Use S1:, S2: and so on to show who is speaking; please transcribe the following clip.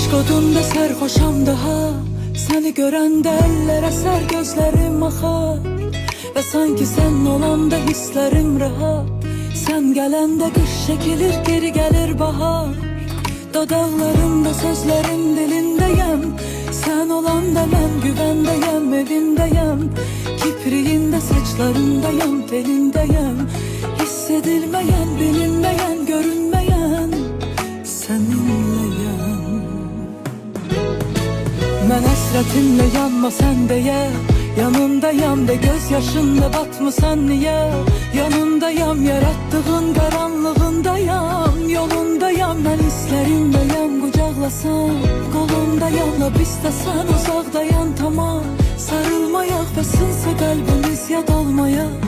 S1: Aşk odunda sərxoşam daha, səni görəndə əllərə sər gözlərim axar. Və sanki sən olanda hisslərim rahat, sən gələndə qış çəkilir, geri gəlir bahar. Dodaqlarımda, sözlərim dilindəyəm, sən olanda mən güvəndəyəm, evindəyəm. Kipriyində, saçlarındayam, telindəyəm. Hiss edilməyən, bilinməyən, görünməyən səninləyəm. Mən həsrətinlə yanma sən deyə, yanındayam de, göz yaşınla batmısan niyə? Yanındayam, yarattığın qaranlığındayam, yolundayam, mən hislərimdəyəm, qucaqlasan qolundayam. La istəsən uzaqdayan tamam, sarılmayaq və sınsa qəlbimiz yad olmayaq.